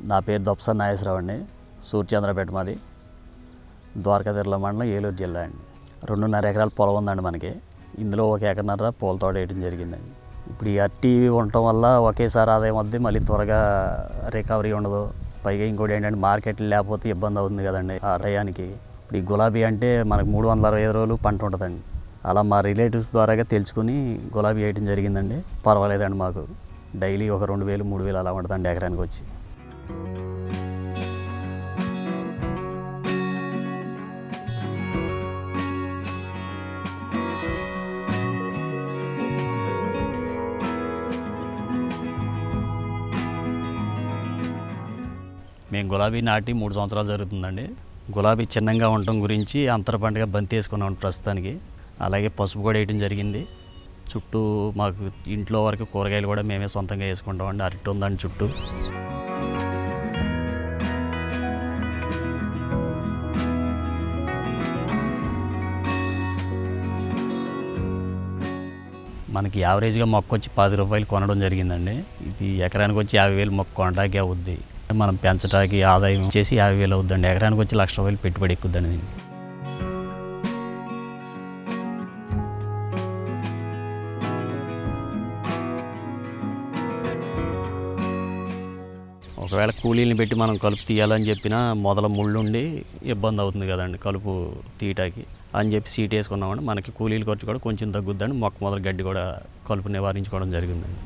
నా పేరు దొప్స నాగేశ్వరరావు అండి. సూర్యచంద్రపేట మాది. ద్వారకాతిర్ల మండలం, ఏలూరు జిల్లా అండి. 2.5 ఎకరాల పొలం ఉందండి మనకి. ఇందులో 1 ఎకరన్నర పూల తోట వేయడం జరిగిందండి. ఇప్పుడు ఈ అరటి ఉండటం వల్ల ఒకేసారి ఆదాయం వద్ద మళ్ళీ త్వరగా రికవరీ ఉండదు. పైగా ఇంకోటి ఏంటంటే మార్కెట్లు లేకపోతే ఇబ్బంది అవుతుంది కదండి ఆ టయానికి. ఇప్పుడు ఈ గులాబీ అంటే మనకు 365 రోజులు పంట ఉంటుందండి. అలా మా రిలేటివ్స్ ద్వారాగా తెలుసుకుని గులాబీ వేయడం జరిగిందండి. పర్వాలేదండి, మాకు డైలీ ఒక 2,000 3,000 అలా ఉంటుందండి ఎకరానికి వచ్చి. మేము గులాబీ నాటి 3 సంవత్సరాలు జరుగుతుందండి. గులాబీ చిన్నంగా ఉండటం గురించి అంతర పంటగా బంతి వేసుకున్నాం ప్రస్తుతానికి. అలాగే పసుపు కూడా వేయడం జరిగింది. చుట్టూ మాకు ఇంట్లో వరకు కూరగాయలు కూడా మేమే సొంతంగా వేసుకుంటామండి. అరటి ఉందండి చుట్టూ. మనకి యావరేజ్గా మొక్క వచ్చి 10 రూపాయలు కొనడం జరిగిందండి. ఇది ఎకరానికి వచ్చి 50,000 మొక్క కొనడానికి అవుద్ది. మనం పెంచడానికి ఆదాయం చేసి 50,000 అవుద్దండి. ఎకరానికి వచ్చి 1,00,000 రూపాయలు పెట్టుబడి ఎక్కుద్దండి దీనికి. ఒకవేళ కూలీని పెట్టి మనం కలుపు తీయాలని చెప్పినా మొదల ముళ్ళుండి ఇబ్బంది అవుతుంది కదండి కలుపు తీయటానికి అని చెప్పి సీట్ వేసుకున్నామండి. మనకి కూలీల ఖర్చు కూడా కొంచెం తగ్గుద్దండి. మొక్క మొదల గడ్డి కూడా కలుపు నివారించుకోవడం జరిగిందండి.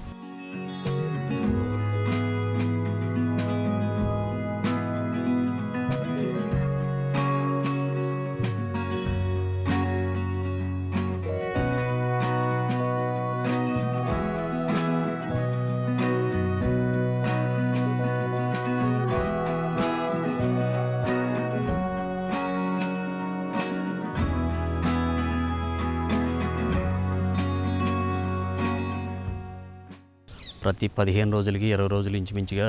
ప్రతి 15 రోజులకి 20 రోజులు ఇంచుమించుగా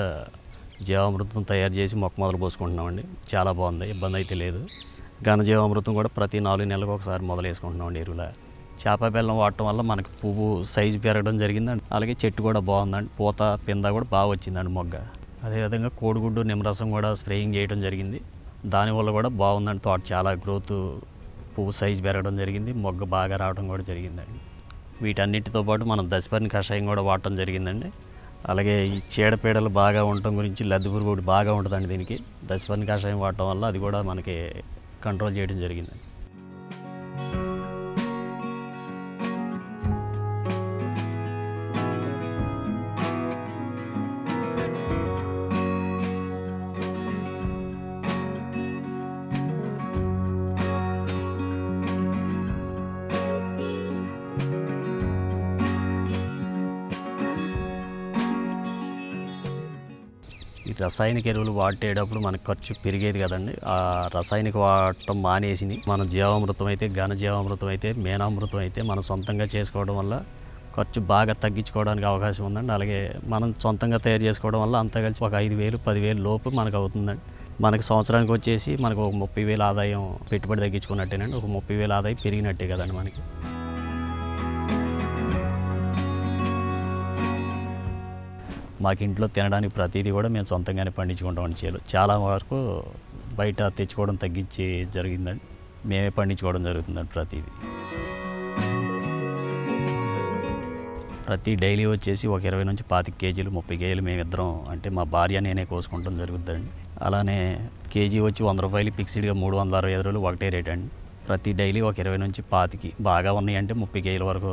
జీవామృతం తయారు చేసి మొక్క మొదలు పోసుకుంటున్నామండి. చాలా బాగుంది, ఇబ్బంది అయితే లేదు. ఘనజీవామృతం కూడా ప్రతి 4 నెలలకు ఒకసారి మొదలు వేసుకుంటున్నామండి ఎరువుల. చేప బెల్లం వాడటం వల్ల మనకి పువ్వు సైజు పెరగడం జరిగిందండి. అలాగే చెట్టు కూడా బాగుందండి. పూత పింద కూడా బాగా వచ్చిందండి మొగ్గ. అదేవిధంగా కోడిగుడ్డు నిమ్మరసం కూడా స్ప్రేయింగ్ చేయడం జరిగింది. దానివల్ల కూడా బాగుందండి. తోట చాలా గ్రోత్, పువ్వు సైజు పెరగడం జరిగింది. మొగ్గ బాగా రావడం కూడా జరిగిందండి. వీటన్నిటితో పాటు మనం దశపర్ణి కషాయం కూడా వాడటం జరిగిందండి. అలాగే ఈ చీడపీడలు బాగా ఉండటం గురించి లద్దె పురుగు కూడా బాగా ఉంటుందండి దీనికి. దశపర్ణి కషాయం వాడటం వల్ల అది కూడా మనకి కంట్రోల్ చేయడం జరిగిందండి. ఈ రసాయనిక ఎరువులు వాడేటప్పుడు మనకు ఖర్చు పెరిగేది కదండి. ఆ రసాయనిక వాడటం మానేసి మనం జీవామృతం అయితే, ఘన జీవామృతం అయితే, మేనామృతం అయితే మనం సొంతంగా చేసుకోవడం వల్ల ఖర్చు బాగా తగ్గించుకోవడానికి అవకాశం ఉందండి. అలాగే మనం సొంతంగా తయారు చేసుకోవడం వల్ల అంతా కలిసి ఒక 5,000 10,000 లోపు మనకు అవుతుందండి. మనకి సంవత్సరానికి వచ్చేసి మనకు ఒక 30,000 ఆదాయం పెట్టుబడి తగ్గించుకున్నట్టేనండి. ఒక 30,000 ఆదాయం పెరిగినట్టే కదండి మనకి. మాకు ఇంట్లో తినడానికి ప్రతిదీ కూడా మేము సొంతంగానే పండించుకుంటామని చేయాలి. చాలా వరకు బయట తెచ్చుకోవడం తగ్గించి జరిగిందండి. మేమే పండించుకోవడం జరుగుతుందండి ప్రతిదీ. ప్రతి డైలీ వచ్చేసి ఒక 20 నుంచి 25 కేజీలు 30 కేజీలు మేమిద్దరం అంటే మా భార్య నేనే కోసుకుంటాం జరుగుతుందండి. అలానే కేజీ వచ్చి 100 రూపాయలు ఫిక్స్డ్గా 365 రోజులు ఒకటే రేట్ అండి. ప్రతి డైలీ ఒక 20 నుంచి 25 బాగా ఉన్నాయంటే 30 కేజీల వరకు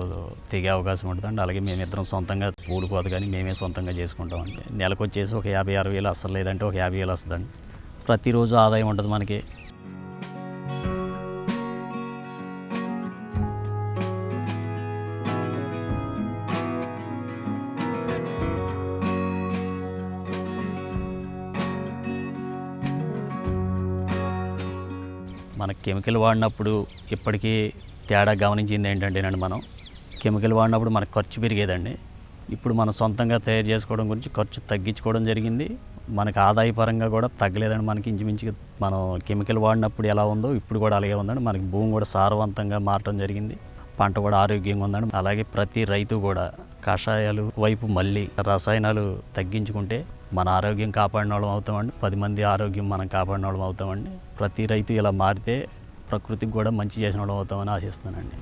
తెగే అవకాశం ఉంటుందండి. అలాగే మేమిద్దరం సొంతంగా పూలు కోత కానీ మేమే సొంతంగా చేసుకుంటామండి. నెలకు వచ్చేసి ఒక 50-60 వేలు అస్సలు లేదంటే ఒక 50 వేలు వస్తుందండి. ప్రతిరోజు ఆదాయం ఉంటుంది మనకి. మన కెమికల్ వాడినప్పుడు ఇప్పటికీ తేడా గమనించింది ఏంటంటేనండి, మనం కెమికల్ వాడినప్పుడు మనకు ఖర్చు పెరిగేదండి. ఇప్పుడు మనం సొంతంగా తయారు చేసుకోవడం గురించి ఖర్చు తగ్గించుకోవడం జరిగింది. మనకు ఆదాయపరంగా కూడా తగ్గలేదండి. మనకి ఇంచుమించుగా మనం కెమికల్ వాడినప్పుడు ఎలా ఉందో ఇప్పుడు కూడా అలాగే ఉందండి. మనకి భూమి కూడా సారవంతంగా మారడం జరిగింది. పంట కూడా ఆరోగ్యంగా ఉందండి. అలాగే ప్రతి రైతు కూడా కషాయాలు వైపు మళ్ళీ రసాయనాలు తగ్గించుకుంటే మన ఆరోగ్యం కాపాడిన వాళ్ళం అవుతామండి. 10 మంది ఆరోగ్యం మనం కాపాడిన వాళ్ళం అవుతామండి. ప్రతి రైతు ఇలా మారితే ప్రకృతికి కూడా మంచి చేసిన వాళ్ళం అవుతామని ఆశిస్తున్నానండి.